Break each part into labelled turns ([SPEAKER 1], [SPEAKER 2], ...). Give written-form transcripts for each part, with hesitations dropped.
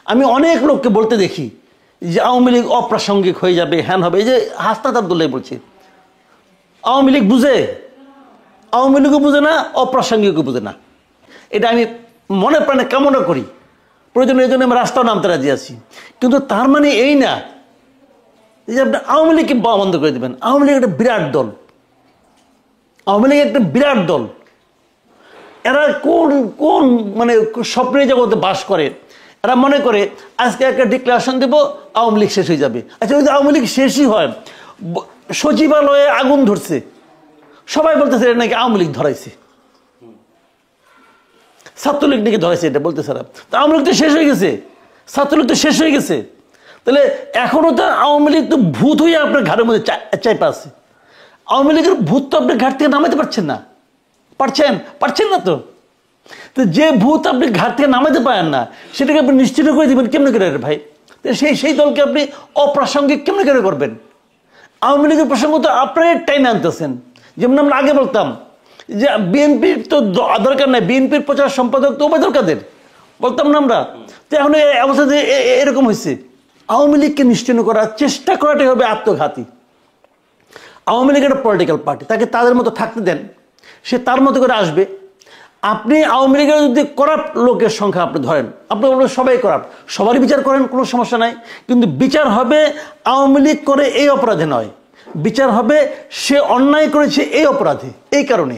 [SPEAKER 1] আমি অনেক লোককে বলতে দেখি যে আওয়ামী লীগ অপ্রাসঙ্গিক হয়ে যাবে, হ্যান হবে। এই যে হাসনাত আব্দুল্লাহ বলছে আওয়ামী লীগ বুঝে, আওয়ামী লীগও বুঝে না, অপ্রাসঙ্গিকও বুঝে না। এটা আমি মনে প্রাণে কামনা করি, প্রয়োজন এই জন্য আমি রাস্তাও নামতে রাজি আছি। কিন্তু তার মানে এই না যে আপনি আওয়ামী লীগকে বন্ধ করে দেবেন। আওয়ামী লীগ একটা বিরাট দল, আওয়ামী লীগ একটা বিরাট দল। এরা কোন কোন মানে স্বপ্নের জগতে বাস করে। এরা মনে করে আজকে একটা ডিক্লারেশন দেবো, আওয়ামী লীগ শেষ হয়ে যাবে। আচ্ছা, যদি আওয়ামী লীগ শেষই হয়, সচিবালয়ে আগুন ধরছে, সবাই বলতেছে এটা নাকি আওয়ামী লীগ ধরাইছে, ছাত্রলীগ নাকি ধরাইছে, এটা বলতেছে। তা আওয়ামী লীগ তো শেষ হয়ে গেছে, ছাত্রলীগ তো শেষ হয়ে গেছে। তাহলে এখনো তো আওয়ামী লীগ তো ভূত হয়ে আপনার ঘাড়ের মধ্যে চাইপা আছে। আওয়ামী লীগের ভূত তো আপনি ঘাট থেকে নামাইতে পারছেন না, পারছেন না। তো যে ভূত আপনি ঘাট থেকে নামাইতে পারেন না, সেটাকে আপনি নিশ্চিত করে দিবেন কেমনে করে ভাই? সেই দলকে আপনি অপ্রাসঙ্গিক কেমনে করে করবেন? আওয়ামী লীগের প্রসঙ্গ তো আপনারাই টাইনে আনতেছেন। যেমন আমরা আগে বলতাম যে বিএনপির তো দরকার নাই, বিএনপির প্রচার সম্পাদক তো ওবায়দুল কাদের বলতাম না আমরা। তো এখন এই অবস্থা যে এরকম হয়েছে, আওয়ামী লীগকে নিশ্চিহ্ন করার চেষ্টা করাটাই হবে আত্মঘাতী। আওয়ামী লীগ একটা পলিটিক্যাল পার্টি, তাকে তাদের মতো থাকতে দেন, সে তার মতো করে আসবে। আপনি আওয়ামী লীগের যদি করাপ্ট লোকের সংখ্যা আপনি ধরেন, আপনি বলবেন সবাই করাপ্ট, সবারই বিচার করেন, কোনো সমস্যা নাই। কিন্তু বিচার হবে আওয়ামী লীগ করে এই অপরাধে নয়, বিচার হবে সে অন্যায় করেছে এই অপরাধে। এই কারণে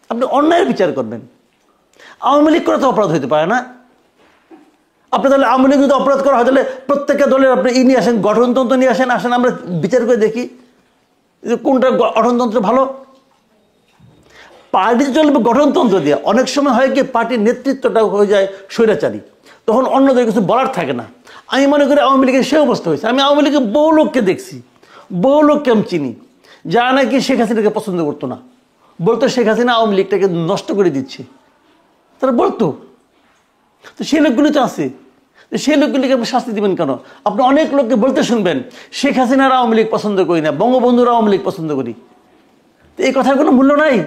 [SPEAKER 1] আপনি অন্যায়ের বিচার করবেন। আওয়ামী লীগ করে তো অপরাধ হইতে পারে না। আপনি তাহলে আওয়ামী লীগ যদি অপরাধ করা হয়, তাহলে প্রত্যেকটা দলের আপনি নিয়ে আসেন, গঠনতন্ত্র নিয়ে আসেন, আমরা বিচার করে দেখি যে কোনটা গঠনতন্ত্র ভালো। পার্টি চলবে গঠনতন্ত্র দিয়ে। অনেক সময় হয় কি, পার্টির নেতৃত্বটা হয়ে যায় স্বৈরাচারী, তখন অন্যদের কিছু বলার থাকে না। আমি মনে করি আওয়ামী লীগের সে অবস্থা হয়েছে। আমি আওয়ামী লীগের বহু লোককে দেখছি, বহু লোককে আমি চিনি, যারা নাকি শেখ হাসিনাকে পছন্দ করতো না, বলতো শেখ হাসিনা আওয়ামী লীগটাকে নষ্ট করে দিচ্ছে, তারা বলতো। তো সেই লোকগুলি তো আছে, সেই লোকগুলিকে আপনি শাস্তি দিবেন কেন? আপনি অনেক লোককে বলতে শুনবেন শেখ হাসিনার আওয়ামী লীগ পছন্দ করি না, বঙ্গবন্ধুর আওয়ামী লীগ পছন্দ করি। তো এই কথার কোনো মূল্য নাই।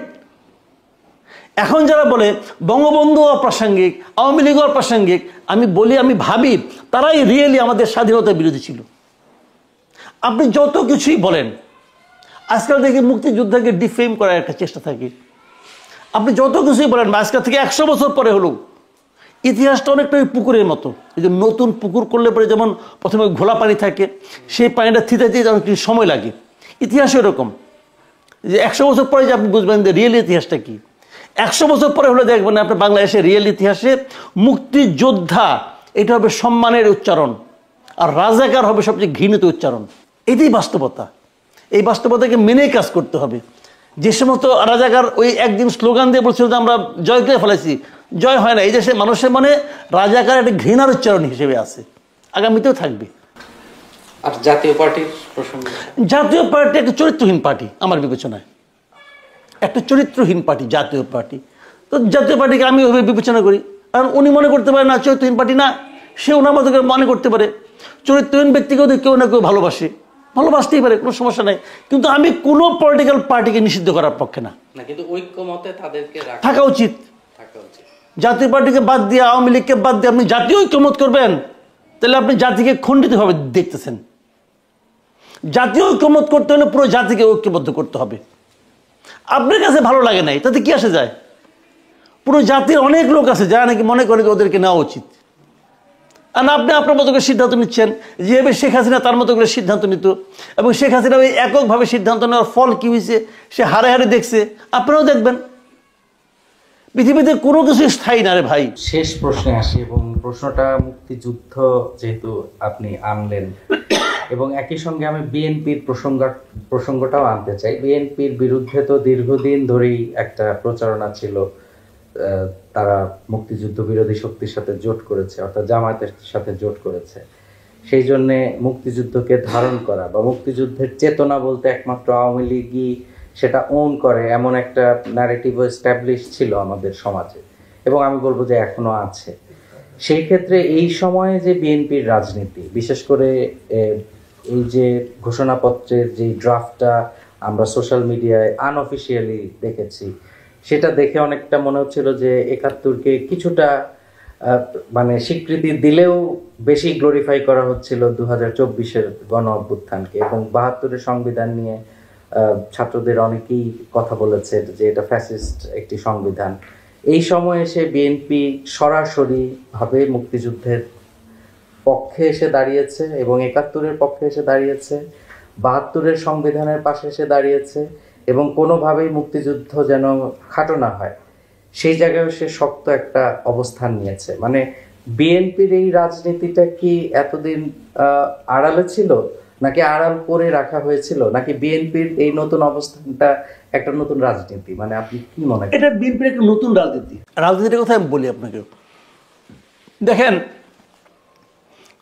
[SPEAKER 1] এখন যারা বলে বঙ্গবন্ধু অপ্রাসঙ্গিক, আওয়ামী লীগ অপ্রাসঙ্গিক, আমি বলি, আমি ভাবি তারাই রিয়েলি আমাদের স্বাধীনতার বিরোধী ছিল। আপনি যত কিছুই বলেন, আজকাল দেখি মুক্তিযোদ্ধাকে ডিফেম করার একটা চেষ্টা থাকে। আপনি যত কিছুই বলেন, আজকাল থেকে 100 বছর পরে হলো, ইতিহাসটা অনেকটা ওই পুকুরের মতো। এই যে নতুন পুকুর করলে পরে যেমন প্রথমে ঘোলা পানি থাকে, সেই পানিটা থিতাতে অনেক সময় লাগে। ইতিহাস এরকম যে 100 বছর পরে যে আপনি বুঝবেন যে রিয়েল ইতিহাসটা কি। 100 বছর পরে হলে দেখবেন আপনার বাংলাদেশের রিয়েল ইতিহাসে মুক্তিযোদ্ধা এটা হবে সম্মানের উচ্চারণ, আর রাজাকার হবে সবচেয়ে ঘৃণিত উচ্চারণ। এটাই বাস্তবতা। এই বাস্তবতাকে মেনে কাজ করতে হবে। যে সমস্ত রাজাকার ওই একদিন স্লোগান দিয়ে বলছিল যে আমরা জয় করে ফেলেছি, জয় হয় না। এই দেশে মানুষের মনে রাজাকার একটা ঘৃণার উচ্চারণ হিসেবে আছে, আগামীতেও থাকবে।
[SPEAKER 2] আর জাতীয় পার্টির প্রসঙ্গ,
[SPEAKER 1] জাতীয় পার্টি একটা চরিত্রহীন পার্টি আমার বিবেচনায়, একটা চরিত্রহীন পার্টি জাতীয় পার্টি। তো জাতীয় পার্টিকে আমি ওইভাবে বিবেচনা করি, কারণ উনি মনে করতে পারে না চরিত্রহীন পার্টি না, সে ওনার মতো মনে করতে পারে। চরিত্রহীন ব্যক্তিকেও কেউ না কেউ ভালোবাসতেই পারে, কোনো সমস্যা নাই। কিন্তু আমি কোনো পলিটিক্যাল পার্টিকে নিষিদ্ধ করার পক্ষে না,
[SPEAKER 2] কিন্তু ঐক্যমতে তাদেরকে
[SPEAKER 1] থাকা উচিত। জাতীয় পার্টিকে বাদ দিয়ে, আওয়ামী লীগকে বাদ দিয়ে আপনি জাতীয় ঐক্যমত করবেন, তাহলে আপনি জাতিকে খণ্ডিতভাবে দেখতেছেন। জাতীয় ঐক্যমত করতে হলে পুরো জাতিকে ঐক্যবদ্ধ করতে হবে। আপনার কাছে ভালো লাগে নাই, তাতে কি আসে যায়? পুরো জাতির অনেক লোক আছে যারা নাকি মনে করে ওদেরকে নেওয়া উচিত। আর আপনি আপনার মতো করে সিদ্ধান্ত নিচ্ছেন, যেভাবে শেখ হাসিনা তার মতো করে সিদ্ধান্ত নিত, এবং শেখ হাসিনা ওই এককভাবে সিদ্ধান্ত নেওয়ার ফল কি হয়েছে সে হারে হারে দেখছে, আপনারাও দেখবেন। পৃথিবীতে কোনো কিছু স্থায়ী না রে ভাই।
[SPEAKER 2] শেষ প্রশ্নে আসি, এবং প্রশ্নটা মুক্তিযুদ্ধ যেহেতু আপনি আনলেন, এবং একই সঙ্গে আমি বিএনপির প্রসঙ্গটাও আনতে চাই। বিএনপির বিরুদ্ধে তো দীর্ঘদিন ধরেই একটা প্রচারণা ছিল, তারা মুক্তিযুদ্ধ বিরোধী শক্তির সাথে জোট করেছে, অর্থাৎ জামায়াতের সাথে জোট করেছে। সেই জন্যে মুক্তিযুদ্ধকে ধারণ করা বা মুক্তিযুদ্ধের চেতনা বলতে একমাত্র আওয়ামী লীগই সেটা ওন করে, এমন একটা ন্যারেটিভ এস্টাবলিশ ছিল আমাদের সমাজে, এবং আমি বলবো যে এখনো আছে। সেই ক্ষেত্রে এই সময়ে যে বিএনপির রাজনীতি, বিশেষ করে এই যে ঘোষণাপত্রের যে ড্রাফটটা আমরা সোশ্যাল মিডিয়ায় আনঅফিসিয়ালি দেখেছি, সেটা দেখে অনেকটা মনে হচ্ছিল যে ৭১কে কিছুটা মানে স্বীকৃতি দিলেও বেশি গ্লোরিফাই করা হচ্ছিল 2024-এর গণ অভ্যুত্থানকে, এবং 72-এর সংবিধান নিয়ে ছাত্রদের অনেকেই কথা বলেছে যে এটা ফ্যাসিস্ট একটি সংবিধান। এই সময়ে এসে বিএনপি সরাসরি ভাবে মুক্তিযুদ্ধের পক্ষে এসে দাঁড়িয়েছে এবং 71-এর পক্ষে এসে দাঁড়িয়েছে, 72-এর সংবিধানের পাশে এসে দাঁড়িয়েছে, এবং কোনোভাবেই মুক্তিযুদ্ধ যেন খাটো না হয় সেই জায়গায় সে শক্ত একটা অবস্থান নিয়েছে। মানে বিএনপির এই রাজনীতিটা কি এতদিন আড়ালে ছিল, নাকি আড়াল করে রাখা হয়েছিল, নাকি বিএনপির এই নতুন অবস্থানটা একটা নতুন রাজনীতি? মানে আপনি কি মনে করেন?
[SPEAKER 1] এটা বিএনপির একটা নতুন রাজনীতি। রাজনীতির কথা আমি বলি আপনাকে। দেখেন,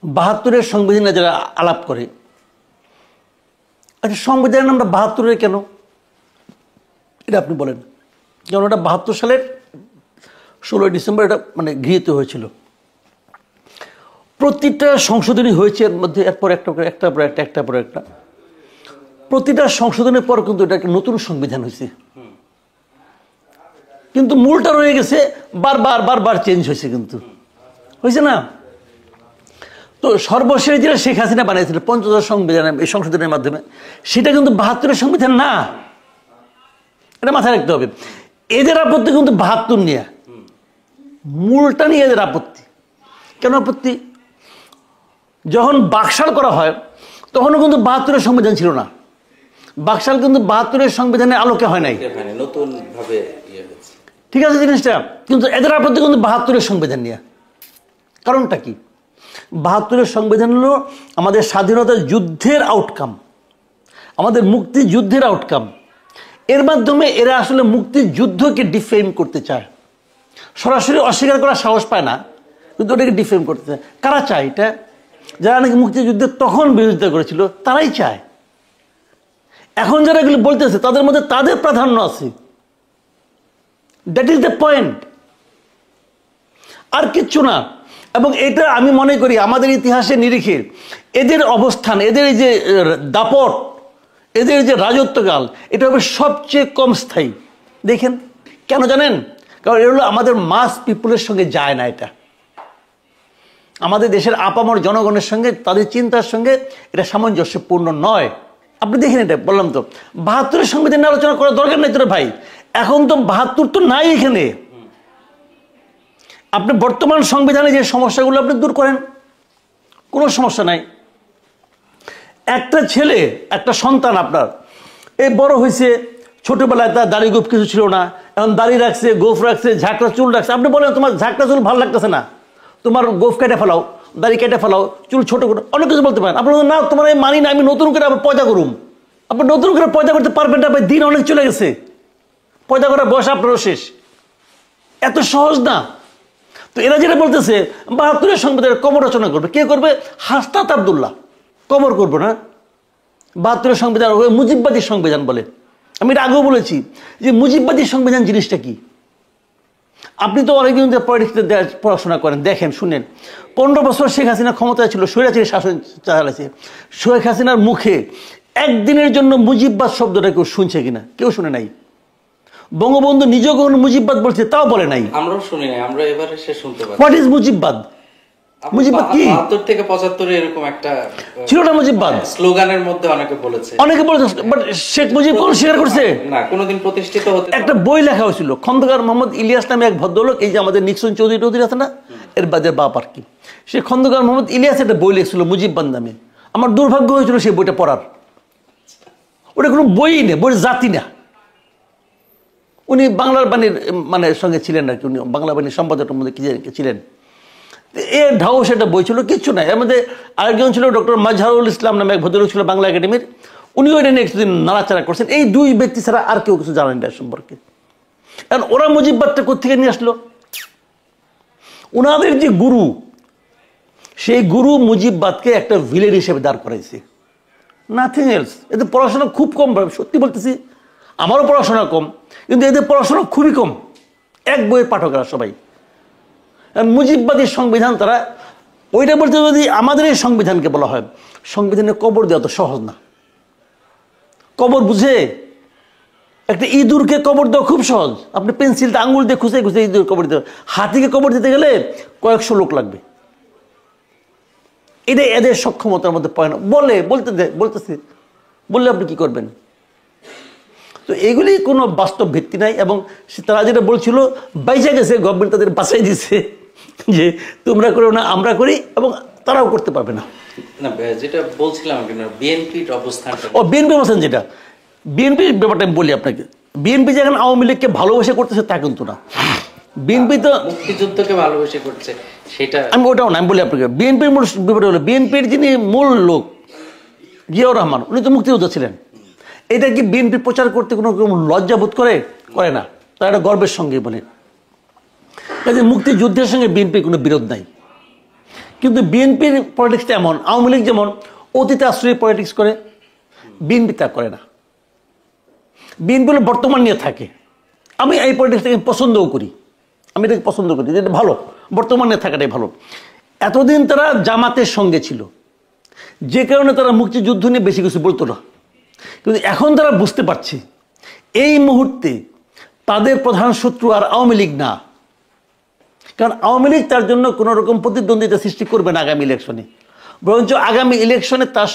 [SPEAKER 1] 72-এর সংবিধানে যারা আলাপ করে, আচ্ছা সংবিধানের নামটা 72-এর কেন এটা আপনি বলেন। যেমন ওটা 72 সালের 16 ডিসেম্বর এটা মানে গৃহীত হয়েছিল। প্রতিটা সংশোধনী হয়েছে এর মধ্যে, এরপর একটা পর একটা প্রতিটা সংশোধনের পর কিন্তু এটা একটা নতুন সংবিধান হয়েছে, কিন্তু মূলটা রয়ে গেছে, বারবার চেঞ্জ হয়েছে, কিন্তু হয়েছে না। তো সর্বশেষ যেটা শেখ হাসিনা বানিয়েছিল 50 সংবিধান, এই সংশোধনের মাধ্যমে, সেটা কিন্তু 72-এর সংবিধান না, এটা মাথায় রাখতে হবে। এদের আপত্তি কিন্তু 72 নিয়ে, মূলটা নিয়ে এদের আপত্তি। কেন আপত্তি? যখন বাকশাল করা হয় তখনও কিন্তু 72-এর সংবিধান ছিল না। বাকশাল কিন্তু 72-এর সংবিধানের আলোকে হয় নাই,
[SPEAKER 2] নতুন ভাবে
[SPEAKER 1] ঠিক আছে জিনিসটা। কিন্তু এদের আপত্তি কিন্তু 72-এর সংবিধান নিয়ে। কারণটা কি? 72-এর সংবিধান হলো আমাদের স্বাধীনতা যুদ্ধের আউটকাম, আমাদের মুক্তিযুদ্ধের আউটকাম। এর মাধ্যমে এরা আসলে মুক্তিযুদ্ধকে ডিফেম করতে চায়, সরাসরি অস্বীকার করার সাহস পায় না, কিন্তু ওটাকে ডিফেম করতে চায়। কারা চায় এটা? যারা নাকি মুক্তিযুদ্ধে তখন বিরোধিতা করেছিল তারাই চায়। এখন যারা এগুলো বলতেছে তাদের মধ্যে তাদের প্রাধান্য আছে, দ্যাট ইজ দ্য পয়েন্ট, আর কিচ্ছু না। এবং এটা আমি মনে করি আমাদের ইতিহাসে নিরিখে এদের অবস্থান, এদের এই যে দাপট, এদের যে রাজত্বকাল, এটা হবে সবচেয়ে কম স্থায়ী। দেখেন কেন জানেন? কারণ এটা হলো আমাদের মাস পিপুলের সঙ্গে যায় না, এটা আমাদের দেশের আপামর জনগণের সঙ্গে, তাদের চিন্তার সঙ্গে এটা সামঞ্জস্যপূর্ণ নয়। আপনি দেখেন, এটা বললাম তো 72-এর সংবিধান নিয়ে আলোচনা করার দরকার নেই তোরা ভাই। এখন তো 72 তো নাই এখানে। আপনি বর্তমান সংবিধানে যে সমস্যাগুলো আপনি দূর করেন, কোনো সমস্যা নাই। একটা ছেলে, একটা সন্তান আপনার এই বড় হয়েছে, ছোটবেলায় তার দাড়ি গোফ কিছু ছিল না, এখন দাড়ি রাখছে, গোফ রাখছে, ঝাঁকড়া চুল রাখছে। আপনি বলেন তোমার ঝাঁকড়া চুল ভালো লাগতেছে না, তোমার গোফ কেটে ফেলাও, দাড়ি কেটে ফেলাও, চুল ছোট করো, অনেক কিছু বলতে পারেন। আপনি না তোমার আমি মানি না, আমি নতুন করে আবার পয়দা করুম। আপনি নতুন করে পয়দা করতে পারবেন না, দিন অনেক চলে গেছে, পয়দা করার বয়স আপনারও শেষ। এত সহজ না। তো এরা যেটা বলতেছে 72-এর সংবিধানের কবর রচনা করবে, কে করবে? হাসনাত আব্দুল্লাহ কবর করবো না। 72-এর সংবিধান মুজিববাদী সংবিধান বলে। আমি এটা আগেও বলেছি যে মুজিববাদী সংবিধান জিনিসটা কি। আপনি তো অনেকদিন পলিটিক্সে পড়াশোনা করেন, দেখেন শুনেন। 15 বছর শেখ হাসিনা ক্ষমতায় ছিল, স্বৈরাচারী শাসন চালাচ্ছে। শেখ হাসিনার মুখে একদিনের জন্য মুজিববাদ শব্দটা কেউ শুনছে কিনা? কেউ শুনে নাই। বঙ্গবন্ধু নিজেও কখনো মুজিববাদ বলছে, তাও বলে নাই।
[SPEAKER 2] আমরাও শুনি নাই, আমরা এবারে সে শুনতে পাচ্ছি।
[SPEAKER 1] What is মুজিববাদ? মুজিববাদ কি?
[SPEAKER 2] 72 থেকে 75 এরকম একটা
[SPEAKER 1] ছিল না মুজিববাদ,
[SPEAKER 2] স্লোগানের মধ্যে অনেকে বলেছে,
[SPEAKER 1] বাট শেখ মুজিব কোন স্বীকার করছে
[SPEAKER 2] না, কোনোদিন প্রতিষ্ঠিত হতে।
[SPEAKER 1] একটা বই লেখা হয়েছিল, খন্দকার মোহাম্মদ ইলিয়াস নামে এক ভদ্রলোক, এই যে আমাদের নিক্সন চৌধুরী আছে না, এর বাদের বাপ আর কি, সে খন্দকার মোহাম্মদ ইলিয়াস একটা বই লিখছিল মুজিববাদ নামে। আমার দুর্ভাগ্য হয়েছিল সেই বইটা পড়ার। ওটা কোনো বই নেই, বইয়ের জাতি না। উনি বাংলার বাণীর মানে সঙ্গে ছিলেন আর কি, উনি বাংলা বাণীর সম্পাদকের মধ্যে ছিলেন। এর ঢাও সেটা বই ছিল, কিচ্ছু নাই। এর মধ্যে আরেকজন ছিল ডক্টর মাজহারুল ইসলাম নামে এক ভদ্রলোক ছিল বাংলা একাডেমির, উনিও এটা নিয়ে কিছুদিন নাড়াচাড়া করছেন। এই দুই ব্যক্তি ছাড়া আর কেউ কিছু জানেন না সম্পর্কে। কারণ ওরা মুজিববাদটা কোথেকে নিয়ে আসলো? ওনাদের যে গুরু, সেই গুরু মুজিববাদকে একটা ভিলেন হিসেবে দাঁড় করাইছে, নাথিং এলস। এদের পড়াশোনা খুব কম, সত্যি বলতেছি, আমারও পড়াশোনা কম, কিন্তু এদের পড়াশোনা খুবই কম, এক বইয়ের পাঠকরা সবাই। মুজিববাদী সংবিধান তারা ওইটা বলতে, যদি আমাদের এই সংবিধানকে বলা হয় সংবিধানে কবর দেওয়া তো সহজ না। কবর বুঝে? একটা ইঁদুরকে কবর দেওয়া খুব সহজ, আপনি পেন্সিলটা আঙুল দিয়ে খুঁজে খুঁজে ইঁদুর কবর দিতে। হাতিকে কবর দিতে গেলে কয়েকশো লোক লাগবে, এটা এদের সক্ষমতার মধ্যে পড়ে না, বলতেছে, বললে আপনি কি করবেন? তো এগুলি কোনো বাস্তব ভিত্তি নাই। এবং তারা যেটা বলছিল বাইচা গেছে, গভর্নমেন্ট তাদের বাঁচাই দিছে যে তোমরা করো না, আমরা করি, এবং তারাও করতে পারবে না।
[SPEAKER 2] না, যেটা বলছিলাম বিএনপির অবস্থানটা,
[SPEAKER 1] বিএনপির অবস্থান যেটা, বিএনপির ব্যাপারটা আমি বলি আপনাকে, বিএনপি যেখানে আওয়ামী লীগকে ভালোবেসে করতেছে তা কিন্তু না। বিএনপি তো
[SPEAKER 2] মুক্তিযুদ্ধকে ভালোবেসে করছে, সেটা
[SPEAKER 1] আমি ওটাও না, আমি বলি আপনাকে বিএনপির মূল ব্যাপারটা হলো, বিএনপির যিনি মূল লোক জিয়াউর রহমান, উনি তো মুক্তিযোদ্ধা ছিলেন। এটা কি বিএনপি প্রচার করতে কোনো লজ্জা বোধ করে না, তারা এটা গর্বের সঙ্গে বলে। কাজে মুক্তিযুদ্ধের সঙ্গে বিএনপির কোনো বিরোধ নাই। কিন্তু বিএনপির পলিটিক্সটা এমন, আওয়ামী লীগ যেমন অতীতে আশ্রয় পলিটিক্স করে, বিএনপি তা করে না। বিএনপি হলো বর্তমান নিয়ে থাকে। আমি এই পলিটিক্সটাকে পছন্দও করি, আমি এটাকে পছন্দ করি, যেটা ভালো, বর্তমান নিয়ে থাকাটাই ভালো। এতদিন তারা জামাতের সঙ্গে ছিল, যে কারণে তারা মুক্তিযুদ্ধ নিয়ে বেশি কিছু বলতো না। কিন্তু এখন তারা বুঝতে পারছে এই মুহূর্তে তাদের প্রধান শত্রু আর আওয়ামী লীগ না। কারণ আওয়ামী লীগ তার জন্য কোনো রকম প্রতিদ্বন্দ্বিতা সৃষ্টি করবে না আগামী ইলেকশনে, বরঞ্চ আগামী ইলেকশনে তার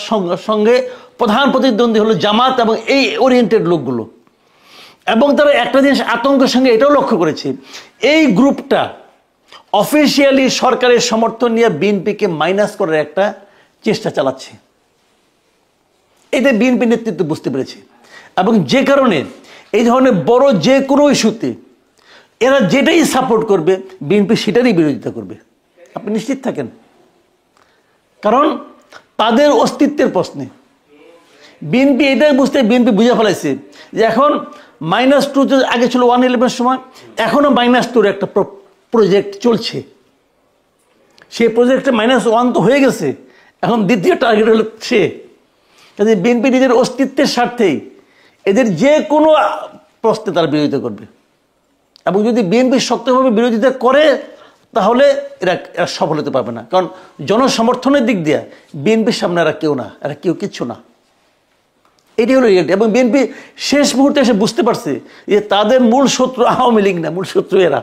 [SPEAKER 1] সঙ্গে প্রধান প্রতিদ্বন্দ্বী হলো জামাত এবং এই ওরিয়েন্টেড লোকগুলো। এবং তারা একটা জিনিস আতঙ্কের সঙ্গে এটাও লক্ষ্য করেছে, এই গ্রুপটা অফিসিয়ালি সরকারের সমর্থন নিয়ে বিএনপিকে মাইনাস করার একটা চেষ্টা চালাচ্ছে। এটা বিএনপি নেতৃত্ব বুঝতে পেরেছে, এবং যে কারণে এই ধরনের বড় যে কোনো ইস্যুতে এরা যেটাই সাপোর্ট করবে, বিএনপি সেটারই বিরোধিতা করবে, আপনি নিশ্চিত থাকেন। কারণ তাদের অস্তিত্বের প্রশ্নে বিএনপি এটাই বিএনপি বুঝে ফেলাইছে যে এখন -2 আগে ছিল 111 সময়, এখনও -2 একটা প্রজেক্ট চলছে। সেই প্রজেক্টে -1 তো হয়ে গেছে, এখন দ্বিতীয় টার্গেট হলো সে। কাজে বিএনপি নিজের অস্তিত্বের স্বার্থেই এদের যে কোনো প্রশ্নে তারা বিরোধিতা করবে, এবং যদি বিএনপি শক্তভাবে বিরোধিতা করে তাহলে এরা সফল হতে পারবে না। কারণ জনসমর্থনের দিক দিয়ে বিএনপির সামনে এরা কেউ না, এরা কিচ্ছু না। এটি হলো রিয়েলিটি। এবং বিএনপি শেষ মুহূর্তে এসে বুঝতে পারছে যে তাদের মূল শত্রু আওয়ামী লীগ না, মূল শত্রু এরা।